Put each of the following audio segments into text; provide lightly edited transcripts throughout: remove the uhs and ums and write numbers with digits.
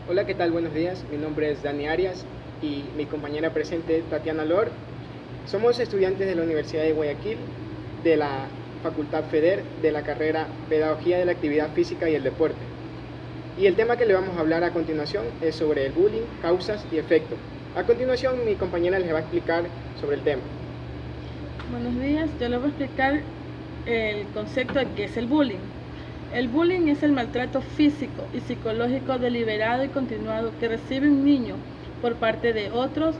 Hola, ¿qué tal? Buenos días. Mi nombre es Dani Arias y mi compañera presente, Tatiana Lor. Somos estudiantes de la Universidad de Guayaquil, de la Facultad FEDER, de la carrera Pedagogía de la Actividad Física y el Deporte. Y el tema que le vamos a hablar a continuación es sobre el bullying, causas y efectos. A continuación, mi compañera les va a explicar sobre el tema. Buenos días, yo les voy a explicar el concepto de qué es el bullying. El bullying es el maltrato físico y psicológico deliberado y continuado que recibe un niño por parte de otros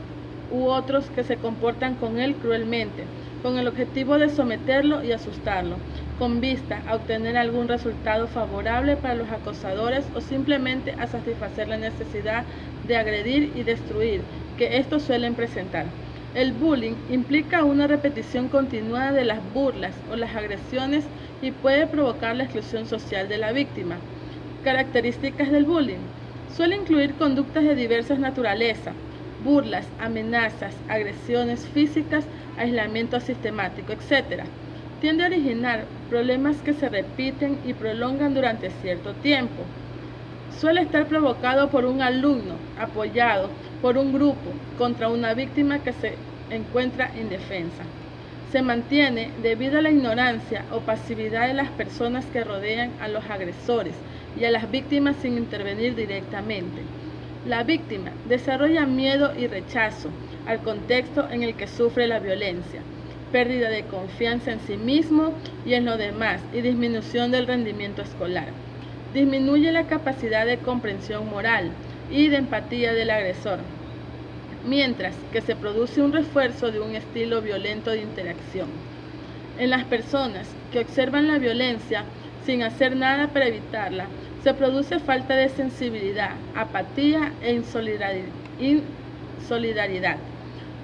u otros que se comportan con él cruelmente, con el objetivo de someterlo y asustarlo, con vista a obtener algún resultado favorable para los acosadores o simplemente a satisfacer la necesidad de agredir y destruir que estos suelen presentar. El bullying implica una repetición continuada de las burlas o las agresiones y puede provocar la exclusión social de la víctima. Características del bullying. Suele incluir conductas de diversas naturalezas, burlas, amenazas, agresiones físicas, aislamiento sistemático, etc. Tiende a originar problemas que se repiten y prolongan durante cierto tiempo. Suele estar provocado por un alumno, apoyado por un grupo, contra una víctima que se encuentra indefensa. Se mantiene debido a la ignorancia o pasividad de las personas que rodean a los agresores y a las víctimas sin intervenir directamente. La víctima desarrolla miedo y rechazo al contexto en el que sufre la violencia, pérdida de confianza en sí mismo y en los demás y disminución del rendimiento escolar. Disminuye la capacidad de comprensión moral y de empatía del agresor, mientras que se produce un refuerzo de un estilo violento de interacción. En las personas que observan la violencia sin hacer nada para evitarla, se produce falta de sensibilidad, apatía e insolidaridad.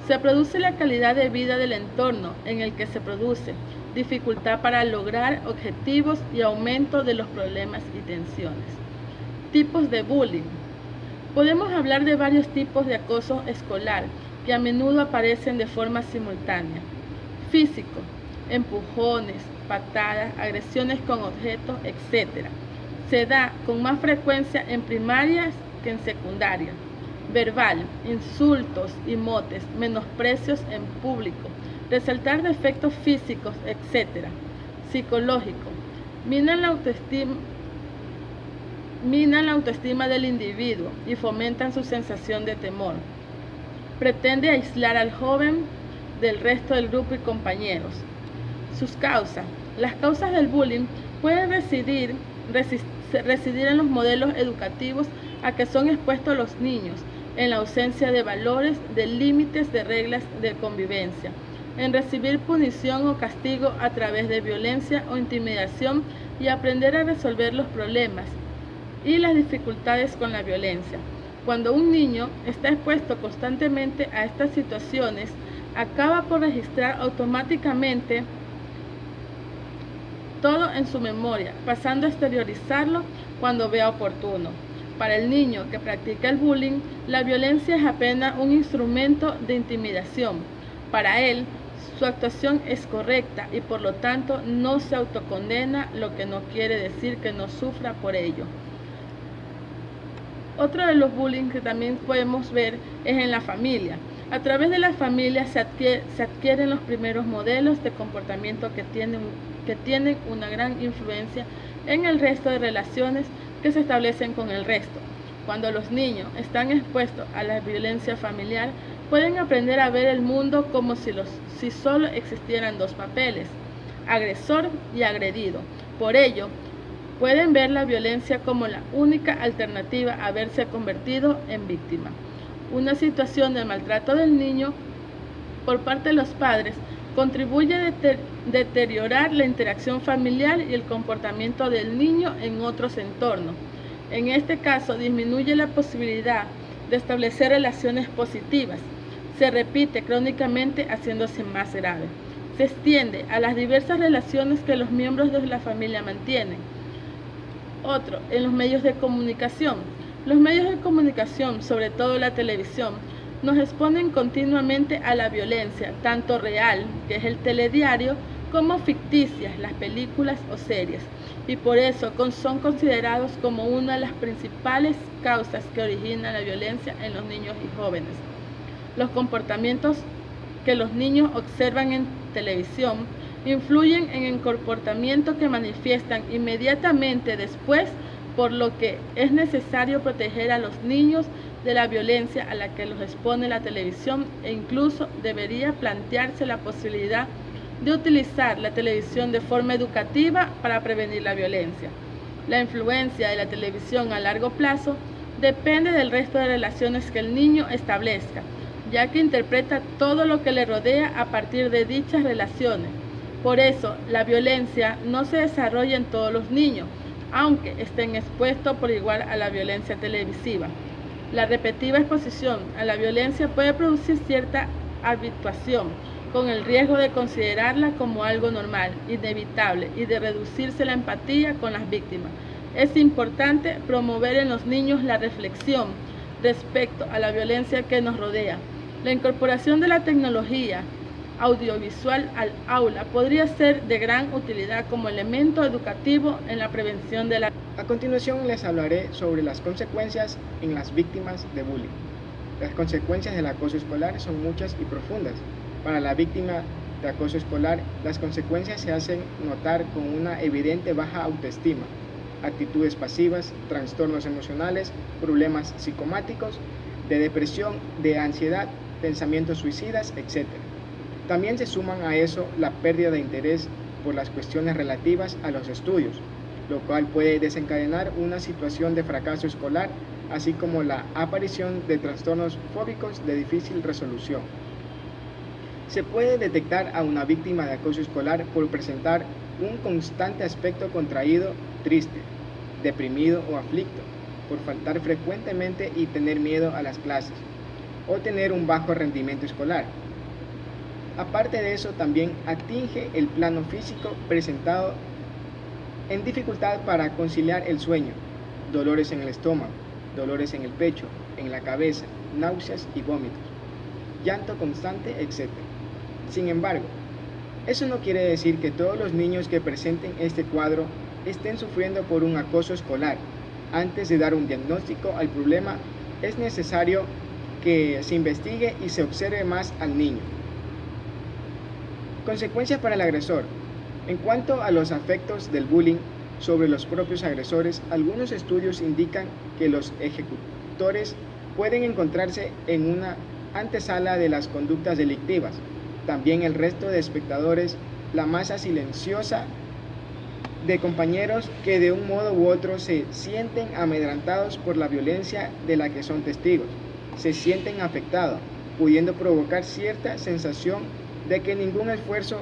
Se produce la calidad de vida del entorno en el que se produce, dificultad para lograr objetivos y aumento de los problemas y tensiones. Tipos de bullying. Podemos hablar de varios tipos de acoso escolar que a menudo aparecen de forma simultánea. Físico, empujones, patadas, agresiones con objetos, etc. Se da con más frecuencia en primarias que en secundaria. Verbal, insultos y motes, menosprecios en público, resaltar defectos físicos, etc. Psicológico, minan la autoestima del individuo y fomentan su sensación de temor. Pretende aislar al joven del resto del grupo y compañeros. Sus causas. Las causas del bullying pueden residir en los modelos educativos a que son expuestos los niños, en la ausencia de valores, de límites, de reglas de convivencia, en recibir punición o castigo a través de violencia o intimidación y aprender a resolver los problemas y las dificultades con la violencia. Cuando un niño está expuesto constantemente a estas situaciones, acaba por registrar automáticamente todo en su memoria, pasando a exteriorizarlo cuando vea oportuno. Para el niño que practica el bullying, la violencia es apenas un instrumento de intimidación. Para él, su actuación es correcta y por lo tanto no se autocondena, lo que no quiere decir que no sufra por ello. Otro de los bullying que también podemos ver es en la familia. A través de la familia se adquieren los primeros modelos de comportamiento que tienen una gran influencia en el resto de relaciones que se establecen con el resto. Cuando los niños están expuestos a la violencia familiar, pueden aprender a ver el mundo como si solo existieran dos papeles, agresor y agredido. Por ello, pueden ver la violencia como la única alternativa a verse convertido en víctima. Una situación de maltrato del niño por parte de los padres contribuye a deteriorar la interacción familiar y el comportamiento del niño en otros entornos. En este caso, disminuye la posibilidad de establecer relaciones positivas. Se repite crónicamente haciéndose más grave. Se extiende a las diversas relaciones que los miembros de la familia mantienen. Otro, en los medios de comunicación. Los medios de comunicación, sobre todo la televisión, nos exponen continuamente a la violencia, tanto real, que es el telediario, como ficticias las películas o series, y por eso son considerados como una de las principales causas que originan la violencia en los niños y jóvenes. Los comportamientos que los niños observan en televisión influyen en el comportamiento que manifiestan inmediatamente después, por lo que es necesario proteger a los niños de la violencia a la que los expone la televisión, e incluso debería plantearse la posibilidad de utilizar la televisión de forma educativa para prevenir la violencia. La influencia de la televisión a largo plazo depende del resto de relaciones que el niño establezca, ya que interpreta todo lo que le rodea a partir de dichas relaciones. Por eso, la violencia no se desarrolla en todos los niños, aunque estén expuestos por igual a la violencia televisiva. La repetida exposición a la violencia puede producir cierta habituación, con el riesgo de considerarla como algo normal, inevitable, y de reducirse la empatía con las víctimas. Es importante promover en los niños la reflexión respecto a la violencia que nos rodea. La incorporación de la tecnología audiovisual al aula podría ser de gran utilidad como elemento educativo en la prevención de la... A continuación les hablaré sobre las consecuencias en las víctimas de bullying. Las consecuencias del acoso escolar son muchas y profundas. Para la víctima de acoso escolar, las consecuencias se hacen notar con una evidente baja autoestima, actitudes pasivas, trastornos emocionales, problemas psicomáticos, de depresión, de ansiedad, pensamientos suicidas, etc. También se suman a eso la pérdida de interés por las cuestiones relativas a los estudios, lo cual puede desencadenar una situación de fracaso escolar, así como la aparición de trastornos fóbicos de difícil resolución. Se puede detectar a una víctima de acoso escolar por presentar un constante aspecto contraído, triste, deprimido o aflicto, por faltar frecuentemente y tener miedo a las clases, o tener un bajo rendimiento escolar. Aparte de eso, también atinge el plano físico presentado en dificultad para conciliar el sueño, dolores en el estómago, dolores en el pecho, en la cabeza, náuseas y vómitos, llanto constante, etc. Sin embargo, eso no quiere decir que todos los niños que presenten este cuadro estén sufriendo por un acoso escolar. Antes de dar un diagnóstico al problema, es necesario que se investigue y se observe más al niño. Consecuencias para el agresor. En cuanto a los efectos del bullying sobre los propios agresores, algunos estudios indican que los ejecutores pueden encontrarse en una antesala de las conductas delictivas. También el resto de espectadores, la masa silenciosa de compañeros que de un modo u otro se sienten amedrentados por la violencia de la que son testigos, se sienten afectados, pudiendo provocar cierta sensación de que ningún esfuerzo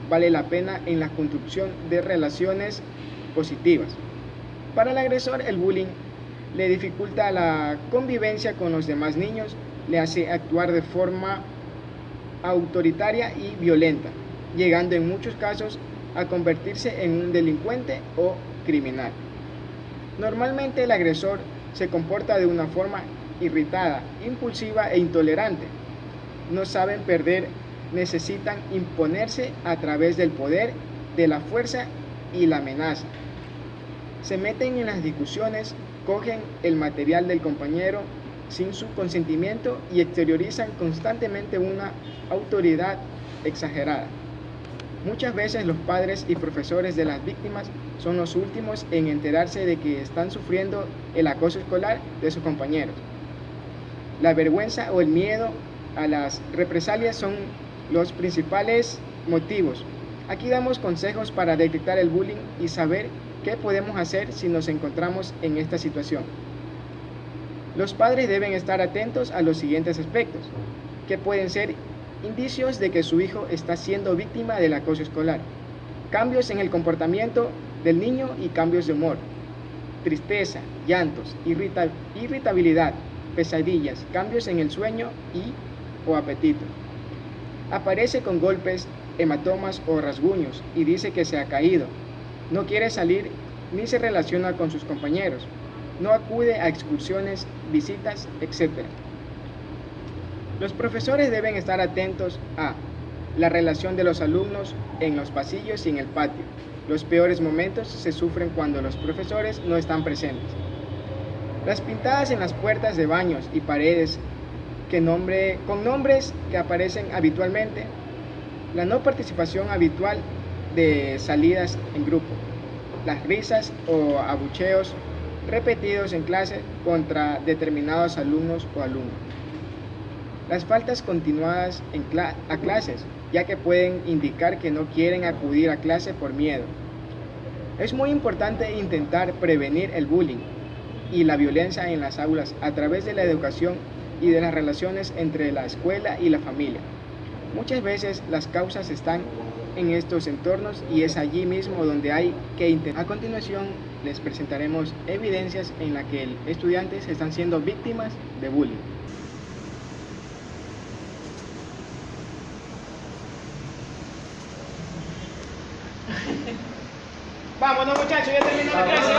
vale la pena en la construcción de relaciones positivas. Para el agresor, el bullying le dificulta la convivencia con los demás niños, le hace actuar de forma autoritaria y violenta, llegando en muchos casos a convertirse en un delincuente o criminal. Normalmente el agresor se comporta de una forma irritada, impulsiva e intolerante. No saben perder, necesitan imponerse a través del poder, de la fuerza y la amenaza. Se meten en las discusiones, cogen el material del compañero sin su consentimiento y exteriorizan constantemente una autoridad exagerada. Muchas veces los padres y profesores de las víctimas son los últimos en enterarse de que están sufriendo el acoso escolar de sus compañeros. La vergüenza o el miedo a las represalias son los principales motivos. Aquí damos consejos para detectar el bullying y saber qué podemos hacer si nos encontramos en esta situación. Los padres deben estar atentos a los siguientes aspectos, que pueden ser indicios de que su hijo está siendo víctima del acoso escolar: cambios en el comportamiento del niño y cambios de humor, tristeza, llantos, irritabilidad, pesadillas, cambios en el sueño o apetito. Aparece con golpes, hematomas o rasguños y dice que se ha caído. No quiere salir ni se relaciona con sus compañeros. No acude a excursiones, visitas, etc. Los profesores deben estar atentos a la relación de los alumnos en los pasillos y en el patio. Los peores momentos se sufren cuando los profesores no están presentes. Las pintadas en las puertas de baños y paredes con nombres que aparecen habitualmente. La no participación habitual de salidas en grupo. Las risas o abucheos repetidos en clase contra determinados alumnos o alumnas. Las faltas continuadas a clases, ya que pueden indicar que no quieren acudir a clase por miedo. Es muy importante intentar prevenir el bullying y la violencia en las aulas a través de la educación y de las relaciones entre la escuela y la familia. Muchas veces las causas están en estos entornos y es allí mismo donde hay que intentar. A continuación les presentaremos evidencias en las que estudiantes están siendo víctimas de bullying. Vámonos muchachos, ya terminó la clase.